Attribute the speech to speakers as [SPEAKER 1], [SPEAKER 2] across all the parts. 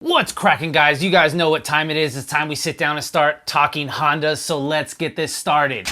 [SPEAKER 1] What's cracking, guys? You guys know what time it is. It's time we sit down and start talking Hondas, so let's get this started.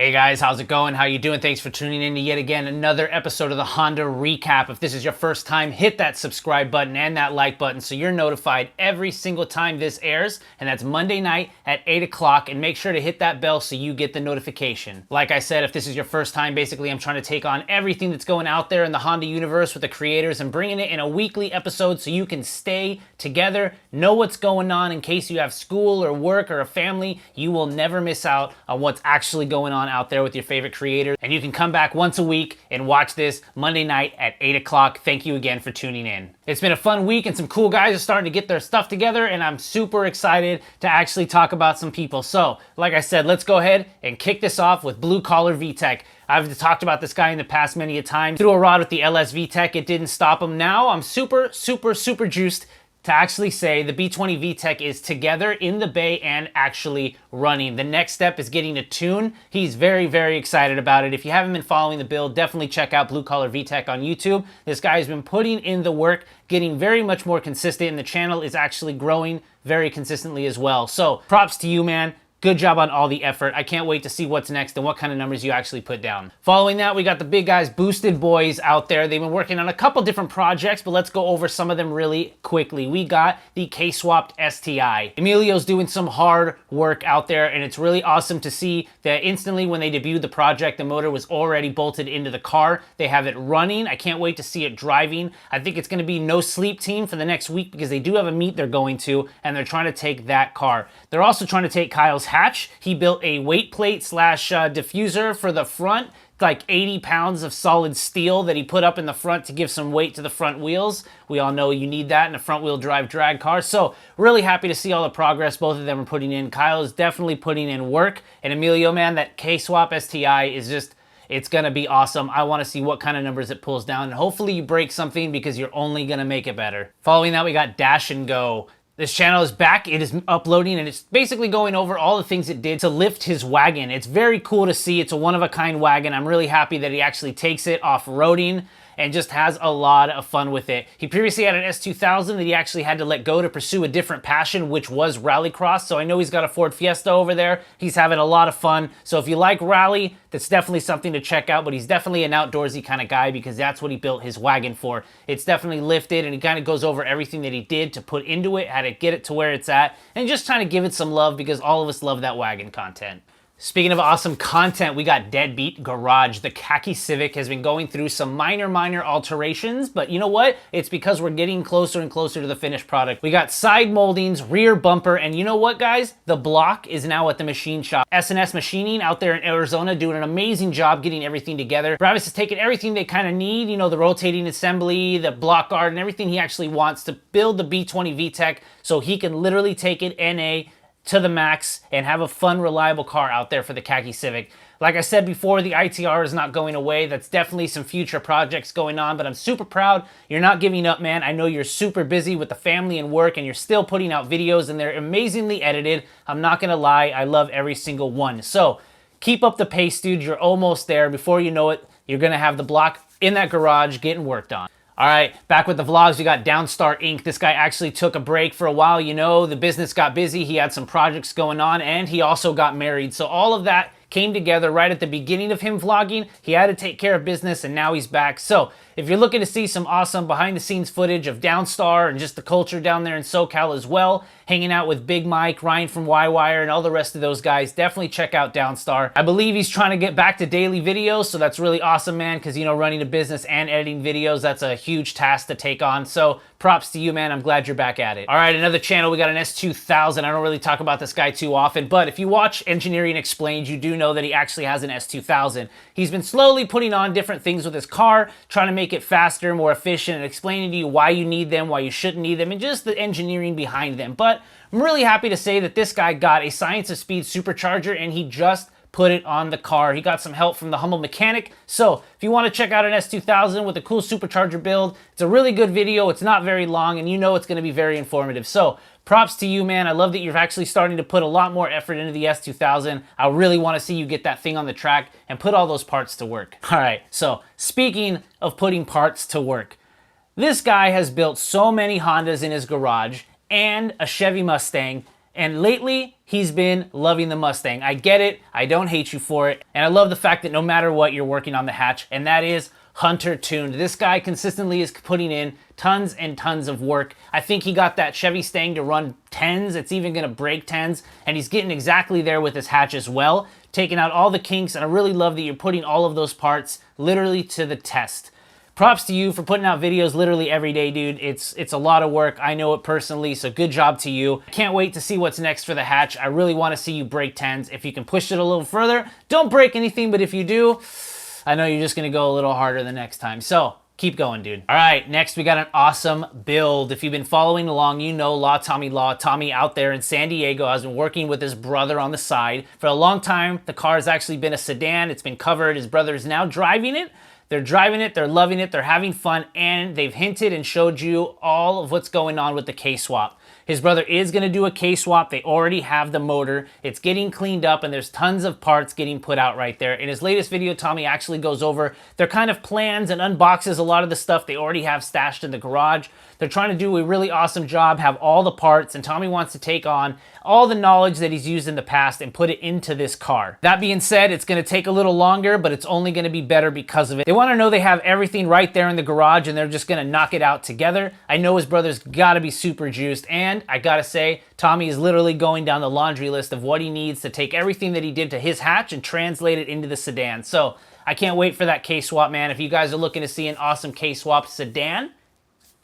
[SPEAKER 1] Hey guys, how's it going? How you doing? Thanks for tuning in to yet again another episode of the Honda Recap. If this is your first time, hit that subscribe button and that like button so you're notified every single time this airs, and that's Monday night at 8 o'clock, and make sure to hit that bell so you get the notification. Like I said, if this is your first time, basically I'm trying to take on everything that's going out there in the Honda universe with the creators and bringing it in a weekly episode so you can stay together, know what's going on in case you have school or work or a family. You will never miss out on what's actually going on out there with your favorite creators, and you can come back once a week and watch this Monday night at 8 o'clock. Thank you again for tuning in. It's been a fun week and some cool guys are starting to get their stuff together, and I'm super excited to actually talk about some people. So, like I said, let's go ahead and kick this off with Bluecollar Vtec. I've talked about this guy in the past many a time. Threw a rod with the LS Vtec, it didn't stop him. Now I'm super juiced to actually say the B20 Vtec is together in the bay and actually running. The next step is getting a tune. He's very excited about it. If you haven't been following the build, definitely check out Bluecollar Vtec on YouTube. This guy has been putting in the work, getting very much more consistent, and the channel is actually growing very consistently as well. So props to you, man. Good job on all the effort. I can't wait to see what's next and what kind of numbers you actually put down. Following that, we got the big guys, Boosted Boiz, out there. They've been working on a couple different projects, but let's go over some of them really quickly. We got the K-swapped STI. Emilio's doing some hard work out there, and it's really awesome to see that instantly when they debuted the project, the motor was already bolted into the car. They have it running. I can't wait to see it driving. I think it's going to be no sleep team for the next week because they do have a meet they're going to, and they're trying to take that car. They're also trying to take Kyle's hatch. He built a weight plate slash diffuser for the front, like 80 pounds of solid steel that he put up in the front to give some weight to the front wheels. We all know you need that in a front wheel drive drag car. So really happy to see all the progress both of them are putting in. Kyle is definitely putting in work, and Emilio, man, that K-swap STI is just, it's gonna be awesome. I wanna see what kind of numbers it pulls down, and hopefully you break something because you're only gonna make it better. Following that, we got Dash and Go. This channel is back, it is uploading, and it's basically going over all the things it did to lift his wagon. It's very cool to see. It's a one-of-a-kind wagon. I'm really happy that he actually takes it off-roading and just has a lot of fun with it. He previously had an S2000 that he actually had to let go to pursue a different passion, which was rallycross. So I know he's got a Ford Fiesta over there. He's having a lot of fun. So if you like rally, that's definitely something to check out, but he's definitely an outdoorsy kind of guy because that's what he built his wagon for. It's definitely lifted, and he kind of goes over everything that he did to put into it, how to get it to where it's at, and just trying to give it some love because all of us love that wagon content. Speaking of awesome content, we got Deadbeat Garage. The khaki Civic has been going through some minor alterations, but you know what? It's because we're getting closer and closer to the finished product. We got side moldings, rear bumper, and you know what, guys? The block is now at the machine shop. S&S Machining out there in Arizona doing an amazing job getting everything together. Bravis has taken everything they kind of need, you know, the rotating assembly, the block guard, and everything he actually wants to build the B20 Vtec so he can literally take it NA to the max and have a fun, reliable car out there for the khaki Civic. Like I said before, the ITR is not going away. That's definitely some future projects going on, but I'm super proud. You're not giving up, man. I know you're super busy with the family and work, and you're still putting out videos, and they're amazingly edited. I'm not gonna lie, I love every single one. So keep up the pace, dude. You're almost there. Before you know it, you're gonna have the block in that garage getting worked on. All right, back with the vlogs, we got Downstar Inc. This guy actually took a break for a while. You know, the business got busy. He had some projects going on, and he also got married. So all of that came together right at the beginning of him vlogging. He had to take care of business, and now he's back. So if you're looking to see some awesome behind-the-scenes footage of Downstar and just the culture down there in SoCal as well, hanging out with Big Mike, Ryan from YWire, and all the rest of those guys, definitely check out Downstar. I believe he's trying to get back to daily videos, so that's really awesome, man, because, you know, running a business and editing videos, that's a huge task to take on. So props to you, man. I'm glad you're back at it. All right, another channel, we got an S2000. I don't really talk about this guy too often, but if you watch Engineering Explained, you do know that he actually has an S2000. He's been slowly putting on different things with his car, trying to make it faster, more efficient, and explaining to you why you need them, why you shouldn't need them, and just the engineering behind them. But I'm really happy to say that this guy got a Science of Speed supercharger, and he just put it on the car. He got some help from the humble mechanic. So if you want to check out an S2000 with a cool supercharger build, it's a really good video. It's not very long, and you know it's going to be very informative. So props to you, man. I love that you're actually starting to put a lot more effort into the S2000. I really want to see you get that thing on the track and put all those parts to work. All right, so speaking of putting parts to work, this guy has built so many Hondas in his garage and a Chevy Mustang, and lately he's been loving the Mustang. I get it, I don't hate you for it, and I love the fact that no matter what, you're working on the hatch, and that is Hunter tuned. This guy consistently is putting in tons and tons of work. I think he got that Chevy Stang to run 10s. It's even gonna break 10s, and he's getting exactly there with his hatch as well, taking out all the kinks, and I really love that you're putting all of those parts literally to the test. Props to you for putting out videos literally every day, dude. It's a lot of work. I know it personally, so good job to you. Can't wait to see what's next for the hatch. I really want to see you break 10s. If you can push it a little further, don't break anything, but if you do, I know you're just gonna go a little harder the next time. So keep going, dude. All right, next we got an awesome build. If you've been following along, you know LaTommyLA. Tommy out there in San Diego has been working with his brother on the side. For a long time, the car has actually been a sedan. It's been covered. His brother is now driving it. They're driving it, they're loving it, they're having fun, and they've hinted and showed you all of what's going on with the K-swap. His brother is gonna do a K-swap. They already have the motor. It's getting cleaned up, and there's tons of parts getting put out right there. In his latest video, Tommy actually goes over their kind of plans and unboxes a lot of the stuff they already have stashed in the garage. They're trying to do a really awesome job, have all the parts, and Tommy wants to take on all the knowledge that he's used in the past and put it into this car. That being said, it's gonna take a little longer, but it's only gonna be better because of it. They wanna know they have everything right there in the garage and they're just gonna knock it out together. I know his brother's gotta be super juiced, and I gotta say, Tommy is literally going down the laundry list of what he needs to take everything that he did to his hatch and translate it into the sedan. So I can't wait for that K-swap, man. If you guys are looking to see an awesome K-swap sedan,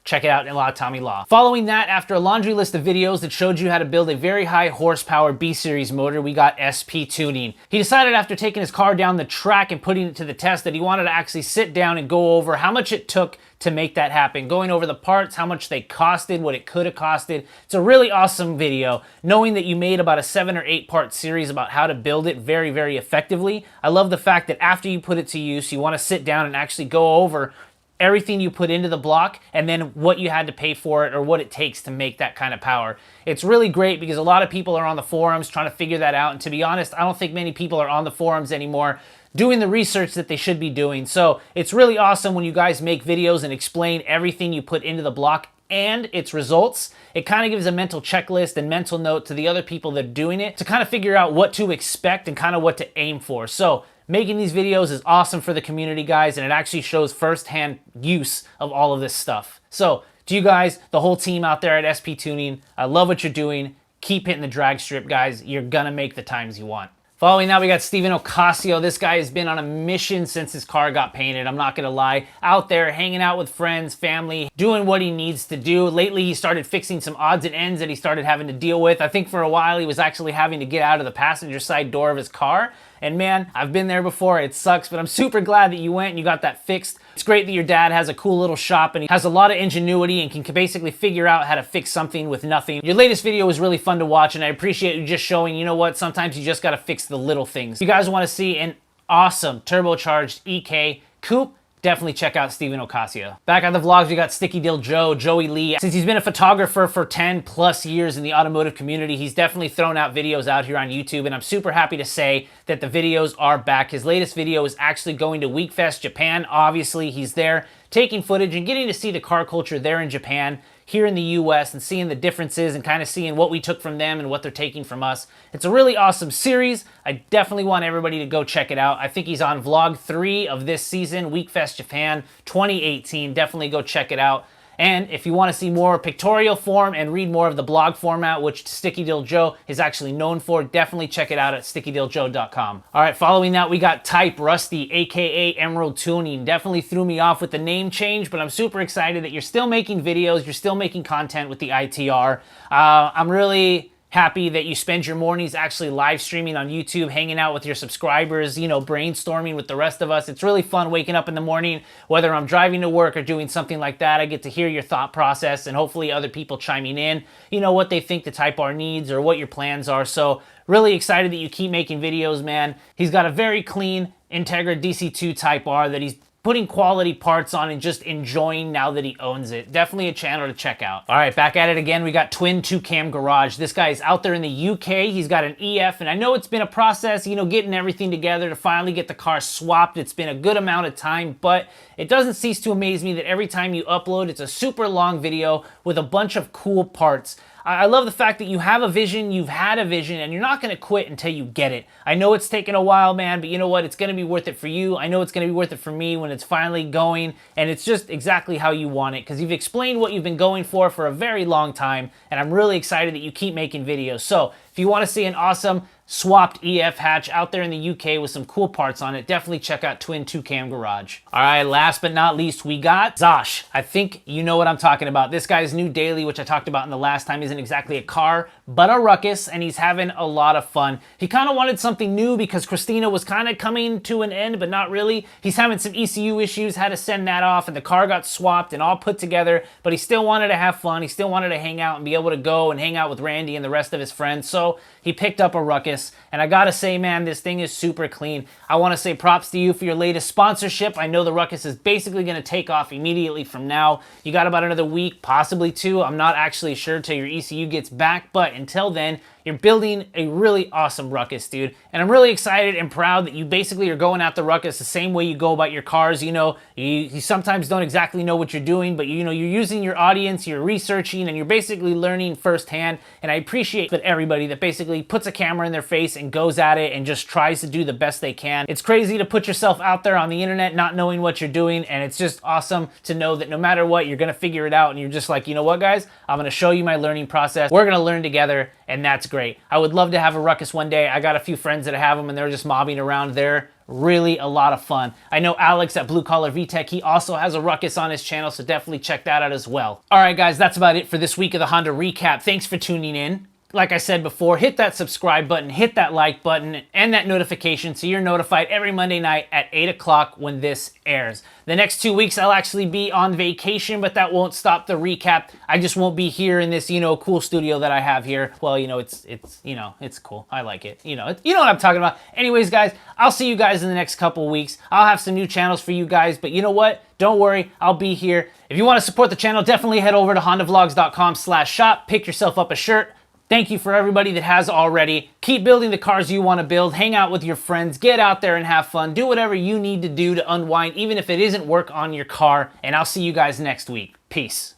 [SPEAKER 1] check it out in LaTommyLA. Following that, after a laundry list of videos that showed you how to build a very high horsepower B-Series motor, we got SP tuning. He decided after taking his car down the track and putting it to the test that he wanted to actually sit down and go over how much it took to make that happen. Going over the parts, how much they costed, what it could have costed. It's a really awesome video. Knowing that you made about a 7 or 8 part series about how to build it very, very effectively. I love the fact that after you put it to use, you want to sit down and actually go over everything you put into the block and then what you had to pay for it or what it takes to make that kind of power. It's really great because a lot of people are on the forums trying to figure that out, and to be honest, I don't think many people are on the forums anymore doing the research that they should be doing. So it's really awesome when you guys make videos and explain everything you put into the block and its results. It kind of gives a mental checklist and mental note to the other people that are doing it to kind of figure out what to expect and kind of what to aim for. So making these videos is awesome for the community, guys, and it actually shows firsthand use of all of this stuff. So to you guys, the whole team out there at SP Tuning, I love what you're doing. Keep hitting the drag strip, guys. You're gonna make the times you want. Following that, we got Steven Ocasio. This guy has been on a mission since his car got painted. I'm not gonna lie. Out there, hanging out with friends, family, doing what he needs to do. Lately, he started fixing some odds and ends that he started having to deal with. I think for a while, he was actually having to get out of the passenger side door of his car. And man, I've been there before. It sucks, but I'm super glad that you went and you got that fixed. It's great that your dad has a cool little shop and he has a lot of ingenuity and can basically figure out how to fix something with nothing. Your latest video was really fun to watch, and I appreciate you just showing, you know what, sometimes you just gotta fix the little things. If you guys wanna see an awesome turbocharged EK coupe, definitely check out Steven Ocasio. Back on the vlogs, we got Stickydiljoe, Joey Lee. Since he's been a photographer for 10 plus years in the automotive community, he's definitely thrown out videos out here on YouTube, and I'm super happy to say that the videos are back. His latest video is actually going to WeekFest Japan. Obviously, he's there taking footage and getting to see the car culture there in Japan, here in the US, and seeing the differences and kind of seeing what we took from them and what they're taking from us. It's a really awesome series. I definitely want everybody to go check it out. I think he's on vlog 3 of this season, WeekFest Japan 2018. Definitely go check it out. And if you want to see more pictorial form and read more of the blog format, which Stickydiljoe is actually known for, definitely check it out at stickydiljoe.com. All right, following that, we got Type Rusty, aka Emerald Tuning. Definitely threw me off with the name change, but I'm super excited that you're still making videos, you're still making content with the ITR. I'm really happy that you spend your mornings actually live streaming on YouTube, hanging out with your subscribers, you know, brainstorming with the rest of us. It's really fun waking up in the morning, whether I'm driving to work or doing something like that. I get to hear your thought process and hopefully other people chiming in, you know, what they think the Type R needs or what your plans are. So really excited that you keep making videos, man. He's got a very clean Integra DC2 Type R that he's putting quality parts on and just enjoying now that he owns it. Definitely a channel to check out. All right, back at it again. We got Twin2cam Garage. This guy is out there in the UK. He's got an EF, and I know it's been a process, you know, getting everything together to finally get the car swapped. It's been a good amount of time, but it doesn't cease to amaze me that every time you upload, it's a super long video with a bunch of cool parts. I love the fact that you have a vision, you've had a vision, and you're not gonna quit until you get it. I know it's taken a while, man, but you know what? It's gonna be worth it for you. I know it's gonna be worth it for me when it's finally going, and it's just exactly how you want it, because you've explained what you've been going for a very long time, and I'm really excited that you keep making videos. So, if you wanna see an awesome swapped EF hatch out there in the UK with some cool parts on it, definitely check out Twin2cam Garage. All right, last but not least, we got Zosh. I think you know what I'm talking about. This guy's new daily, which I talked about in the last time, isn't exactly a car, but a ruckus, and he's having a lot of fun. He kind of wanted something new because Christina was kind of coming to an end, but not really. He's having some ECU issues, had to send that off, and the car got swapped and all put together, but he still wanted to have fun. He still wanted to hang out and be able to go and hang out with Randy and the rest of his friends, so he picked up a ruckus. And I gotta say, man, this thing is super clean. I wanna say props to you for your latest sponsorship. I know the ruckus is basically gonna take off immediately from now. You got about another week, possibly two. I'm not actually sure till your ECU gets back, but until then, you're building a really awesome ruckus, dude. And I'm really excited and proud that you basically are going at the ruckus the same way you go about your cars. You know, you sometimes don't exactly know what you're doing, but you know, you're using your audience, you're researching, and you're basically learning firsthand. And I appreciate that everybody that basically puts a camera in their face and goes at it and just tries to do the best they can. It's crazy to put yourself out there on the internet not knowing what you're doing, and it's just awesome to know that no matter what, you're gonna figure it out, and you're just like, you know what, guys? I'm gonna show you my learning process. We're gonna learn together, and that's great. I would love to have a ruckus one day. I got a few friends that have them, and they're just mobbing around there. Really a lot of fun. I know Alex at Bluecollar Vtec, he also has a ruckus on his channel, so definitely check that out as well. All right, guys, that's about it for this week of the Honda Recap. Thanks for tuning in. Like I said before, hit that subscribe button, hit that like button, and that notification so you're notified every Monday night at 8 o'clock when this airs. The next 2 weeks, I'll actually be on vacation, but that won't stop the recap. I just won't be here in this, you know, cool studio that I have here. Well, you know, it's you know, it's cool. I like it. You know what I'm talking about. Anyways, guys, I'll see you guys in the next couple weeks. I'll have some new channels for you guys, but you know what? Don't worry, I'll be here. If you want to support the channel, definitely head over to HondaVlogs.com/shop. Pick yourself up a shirt. Thank you for everybody that has already. Keep building the cars you want to build. Hang out with your friends. Get out there and have fun. Do whatever you need to do to unwind, even if it isn't work on your car. And I'll see you guys next week. Peace.